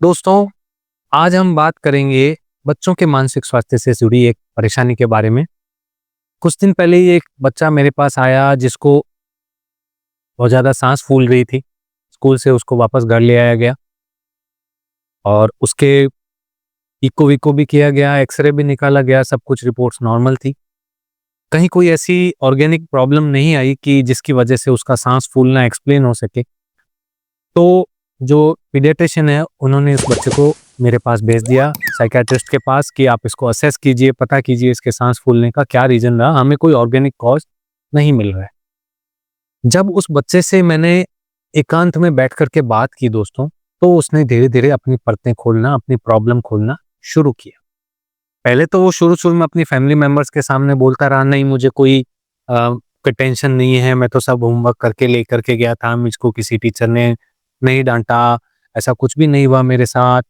दोस्तों, आज हम बात करेंगे बच्चों के मानसिक स्वास्थ्य से जुड़ी एक परेशानी के बारे में। कुछ दिन पहले ही एक बच्चा मेरे पास आया जिसको बहुत ज़्यादा साँस फूल रही थी। स्कूल से उसको वापस घर ले आया गया और उसके इको-विको भी किया गया, एक्स-रे भी निकाला गया, सब कुछ रिपोर्ट्स नॉर्मल थी। कहीं कोई ऐसी ऑर्गेनिक प्रॉब्लम नहीं आई कि जिसकी वजह से उसका साँस फूलना एक्सप्लेन हो सके। तो जो पीडियाट्रिशियन है उन्होंने इस बच्चे को मेरे पास भेज दिया साइकियाट्रिस्ट के पास कि आप इसको असेस कीजिए, पता कीजिए इसके सांस फूलने का क्या रीजन रहा, हमें कोई ऑर्गेनिक कॉज नहीं मिल रहा है। जब उस बच्चे से मैंने एकांत में बैठ करके बात की दोस्तों, तो उसने धीरे धीरे अपनी परतें खोलना, अपनी प्रॉब्लम खोलना शुरू किया। पहले तो वो शुरू शुरू में अपनी फैमिली मेंबर्स के सामने बोलता रहा, नहीं मुझे कोई टेंशन नहीं है, मैं तो सब होमवर्क करके लेकर के गया था, मुझको किसी टीचर ने नहीं डांटा, ऐसा कुछ भी नहीं हुआ मेरे साथ।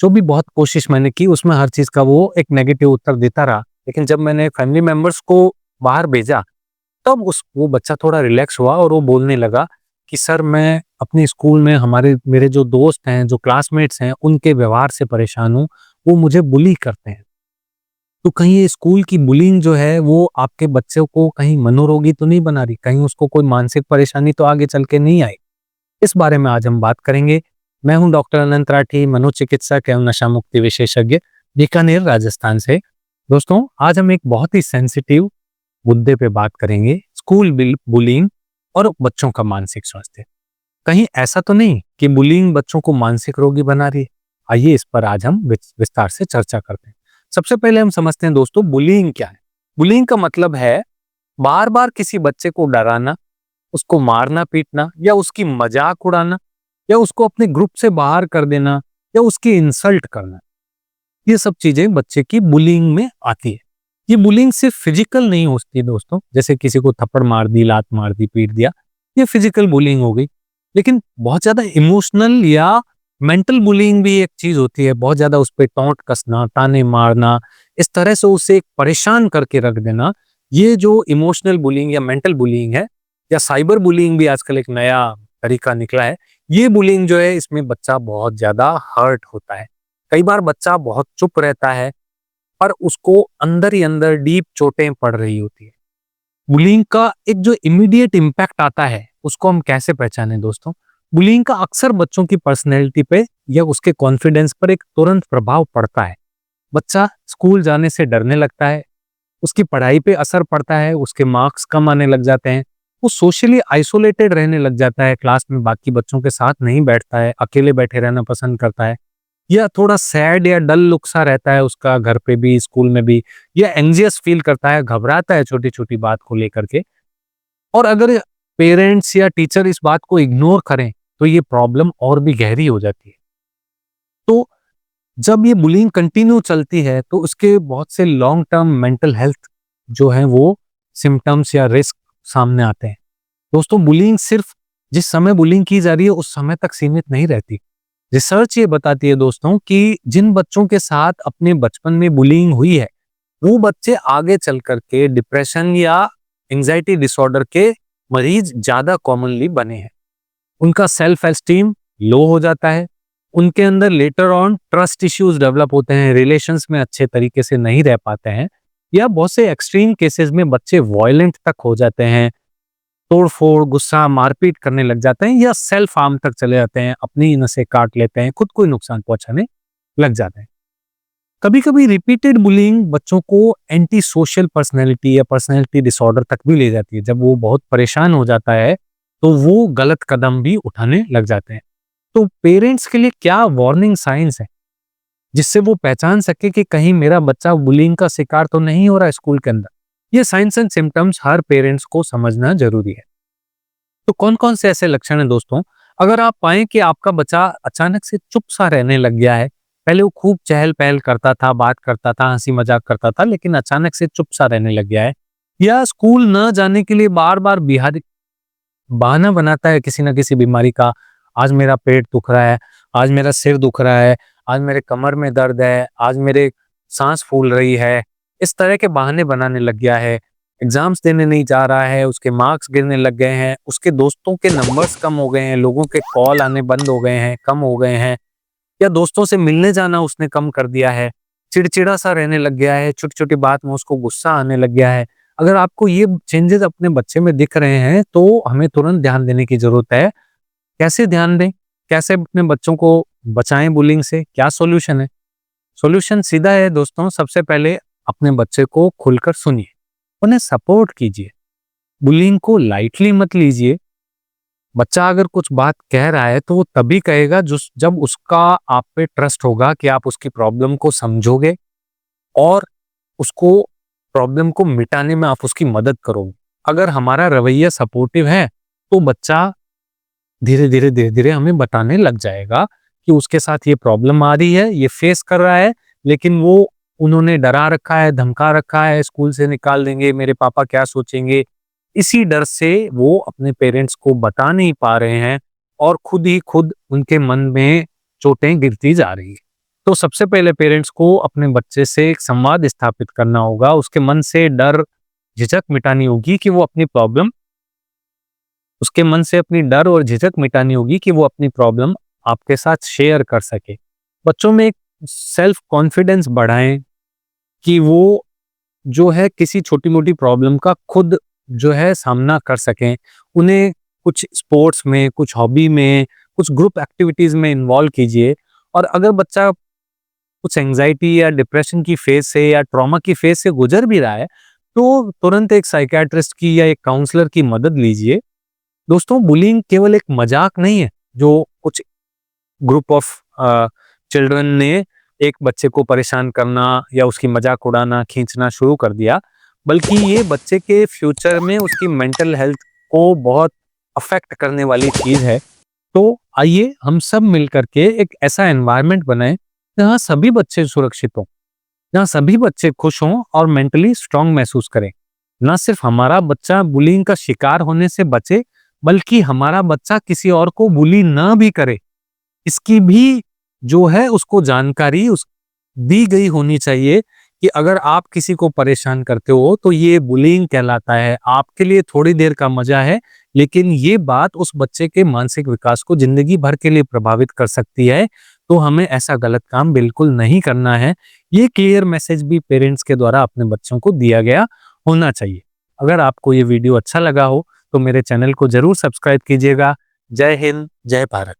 जो भी बहुत कोशिश मैंने की उसमें हर चीज का वो एक नेगेटिव उत्तर देता रहा। लेकिन जब मैंने फैमिली मेंबर्स को बाहर भेजा तब उस वो बच्चा थोड़ा रिलैक्स हुआ और वो बोलने लगा कि सर मैं अपने स्कूल में मेरे जो दोस्त हैं, जो क्लासमेट्स हैं, उनके व्यवहार से परेशान हूँ, वो मुझे बुली करते हैं। तो कहीं ये स्कूल की बुलिंग जो है वो आपके बच्चों को कहीं मनोरोगी तो नहीं बना रही, कहीं उसको कोई मानसिक परेशानी तो आगे चल के नहीं आई। इस बारे में आज हम बात करेंगे। मैं हूं डॉक्टर अनंत राठी, मनोचिकित्सक एवं नशा मुक्ति विशेषज्ञ, बीकानेर, राजस्थान से। दोस्तों, आज हम एक बहुत ही सेंसिटिव मुद्दे पे बात करेंगे, बुलिंग और बच्चों का मानसिक स्वास्थ्य। कहीं ऐसा तो नहीं कि बुलिंग बच्चों को मानसिक रोगी बना रही है? आइए इस पर आज हम विस्तार से चर्चा करते हैं। सबसे पहले हम समझते हैं दोस्तों, बुलिंग क्या है। बुलिंग का मतलब है बार बार किसी बच्चे को डराना, उसको मारना पीटना या उसकी मजाक उड़ाना या उसको अपने ग्रुप से बाहर कर देना या उसकी इंसल्ट करना। ये सब चीजें बच्चे की बुलिंग में आती है। ये बुलिंग सिर्फ फिजिकल नहीं होती दोस्तों, जैसे किसी को थप्पड़ मार दी, लात मार दी, पीट दिया, ये फिजिकल बुलिंग हो गई। लेकिन बहुत ज्यादा इमोशनल या मेंटल बुलिंग भी एक चीज होती है। बहुत ज्यादा उस पर टोंट कसना, ताने मारना, इस तरह से उसे परेशान करके रख देना, ये जो इमोशनल बुलिंग या मेंटल बुलिंग है, या साइबर बुलिंग भी आजकल एक नया तरीका निकला है। ये बुलिंग जो है, इसमें बच्चा बहुत ज्यादा हर्ट होता है। कई बार बच्चा बहुत चुप रहता है पर उसको अंदर ही अंदर डीप चोटें पड़ रही होती है। बुलिंग का एक जो इमीडिएट इम्पैक्ट आता है उसको हम कैसे पहचानें दोस्तों? बुलिंग का अक्सर बच्चों की पर्सनैलिटी पे या उसके कॉन्फिडेंस पर एक तुरंत प्रभाव पड़ता है। बच्चा स्कूल जाने से डरने लगता है, उसकी पढ़ाई पे असर पड़ता है, उसके मार्क्स कम आने लग जाते हैं, वो सोशली आइसोलेटेड रहने लग जाता है, क्लास में बाकी बच्चों के साथ नहीं बैठता है, अकेले बैठे रहना पसंद करता है, या थोड़ा सैड या डल लुक सा रहता है उसका घर पे भी, स्कूल में भी, या एंग्जियस फील करता है, घबराता है छोटी छोटी बात को लेकर के। और अगर पेरेंट्स या टीचर इस बात को इग्नोर करें तो ये प्रॉब्लम और भी गहरी हो जाती है। तो जब ये बुलिंग कंटिन्यू चलती है तो उसके बहुत से लॉन्ग टर्म मेंटल हेल्थ जो है वो सिम्टम्स या रिस्क सामने आते हैं। दोस्तों, बुलिंग सिर्फ जिस समय बुलिंग की जा रही है उस समय तक सीमित नहीं रहती। रिसर्च ये बताती है दोस्तों कि जिन बच्चों के साथ अपने बचपन में बुलिंग हुई है वो बच्चे आगे चल करके डिप्रेशन या एंजाइटी डिसऑर्डर के मरीज ज्यादा कॉमनली बने हैं। उनका सेल्फ एस्टीम लो हो जाता है, उनके अंदर later on trust issues develop होते हैं, रिलेशंस में अच्छे तरीके से नहीं रह पाते हैं, या बहुत से एक्सट्रीम केसेस में बच्चे वायलेंट तक हो जाते हैं, तोड़फोड़, गुस्सा, मारपीट करने लग जाते हैं, या सेल्फ हार्म तक चले जाते हैं, अपनी ही नसें काट लेते हैं, खुद को ही नुकसान पहुंचाने लग जाते हैं। कभी कभी रिपीटेड बुलिंग बच्चों को एंटी सोशल पर्सनैलिटी या पर्सनैलिटी डिसऑर्डर तक भी ले जाती है। जब वो बहुत परेशान हो जाता है तो वो गलत कदम भी उठाने लग जाते हैं। तो पेरेंट्स के लिए क्या वार्निंग साइंस है जिससे वो पहचान सके कि कहीं मेरा बच्चा बुलिंग का शिकार तो नहीं हो रहा है स्कूल के अंदर? ये science and symptoms her parents को समझना जरूरी है। तो कौन कौन से ऐसे लक्षण हैं दोस्तों? अगर आप पाएं कि आपका बच्चा अचानक से चुप सा रहने लग गया है, पहले वो खूब चहल पहल करता था, बात करता था, हंसी मजाक करता था, लेकिन अचानक से चुप सा रहने लग गया है, या स्कूल न जाने के लिए बार बार बहाना बनाता है किसी ना किसी बीमारी का, आज मेरा पेट दुख रहा है, आज मेरा सिर दुख रहा है, आज मेरे कमर में दर्द है, आज मेरे सांस फूल रही है, इस तरह के बहाने बनाने लग गया है, एग्जाम्स देने नहीं जा रहा है, उसके मार्क्स गिरने लग गए हैं, उसके दोस्तों के नंबर्स कम हो गए हैं, लोगों के कॉल आने बंद हो गए हैं, कम हो गए हैं, या दोस्तों से मिलने जाना उसने कम कर दिया है, चिड़चिड़ा सा रहने लग गया है, छोटी-छोटी बात में उसको गुस्सा आने लग गया है। अगर आपको ये चेंजेस अपने बच्चे में दिख रहे हैं, तो हमें तुरंत ध्यान देने की ज़रूरत है। कैसे ध्यान दें? कैसे अपने बच्चों को बचाएँ बुलिंग से? क्या सॉल्यूशन है? सॉल्यूशन सीधा है दोस्तों, सबसे पहले अपने बच्चे को खुलकर सुनिए, उन्हें सपोर्ट कीजिए, बुलिंग को लाइटली मत लीजिए। बच्चा अगर कुछ बात कह रहा है तो वो तभी कहेगा जब उसका आप पे ट्रस्ट होगा कि आप उसकी प्रॉब्लम को समझोगे और उसको प्रॉब्लम को मिटाने में आप उसकी मदद करोगे। अगर हमारा रवैया सपोर्टिव है तो बच्चा धीरे धीरे हमें बताने लग जाएगा कि उसके साथ ये प्रॉब्लम आ रही है, ये फेस कर रहा है, लेकिन वो उन्होंने डरा रखा है, धमका रखा है, स्कूल से निकाल देंगे, मेरे पापा क्या सोचेंगे। इसी डर से वो अपने पेरेंट्स को बता नहीं पा रहे हैं और खुद ही खुद उनके मन में चोटें गिरती जा रही है। तो सबसे पहले पेरेंट्स को अपने बच्चे से एक संवाद स्थापित करना होगा, उसके मन से डर, झिझक मिटानी होगी कि वो अपनी प्रॉब्लम उसके मन से अपनी डर और झिझक मिटानी होगी कि वो अपनी प्रॉब्लम आपके साथ शेयर कर सके। बच्चों में एक सेल्फ कॉन्फिडेंस बढ़ाएं कि वो जो है किसी छोटी-मोटी प्रॉब्लम का खुद जो है सामना कर सकें। उन्हें कुछ स्पोर्ट्स में, कुछ हॉबी में, कुछ ग्रुप एक्टिविटीज़ में इन्वॉल्व कीजिए और अगर बच्चा कुछ एंग्जायटी या डिप्रेशन की फेज़ से या ट्रॉमा की फेज़ से गुज़र भी रहा है, तो तुरंत एक साइकियाट्रिस्ट की या एक काउंसलर की मदद लीजिए। दोस्तों, बुलिंग केवल एक मजाक नहीं है जो कुछ ग्रुप ऑफ चिल्ड्रन ने एक बच्चे को परेशान करना या उसकी मजाक उड़ाना, खींचना शुरू कर दिया, बल्कि ये बच्चे के फ्यूचर में उसकी मेंटल हेल्थ को बहुत अफेक्ट करने वाली चीज है। तो आइए हम सब मिलकर के एक ऐसा एनवायरनमेंट बनाएं जहाँ सभी बच्चे सुरक्षित हों, जहाँ सभी बच्चे खुश हों और मेंटली स्ट्रांग महसूस करें। ना सिर्फ हमारा बच्चा बुलिंग का शिकार होने से बचे, बल्कि हमारा बच्चा किसी और को बुली ना भी करे, इसकी भी जो है उसको जानकारी उस दी गई होनी चाहिए कि अगर आप किसी को परेशान करते हो तो ये बुलिंग कहलाता है। आपके लिए थोड़ी देर का मजा है, लेकिन ये बात उस बच्चे के मानसिक विकास को जिंदगी भर के लिए प्रभावित कर सकती है। तो हमें ऐसा गलत काम बिल्कुल नहीं करना है। ये क्लियर मैसेज भी पेरेंट्स के द्वारा अपने बच्चों को दिया गया होना चाहिए। अगर आपको ये वीडियो अच्छा लगा हो तो मेरे चैनल को जरूर सब्सक्राइब कीजिएगा। जय हिंद, जय भारत।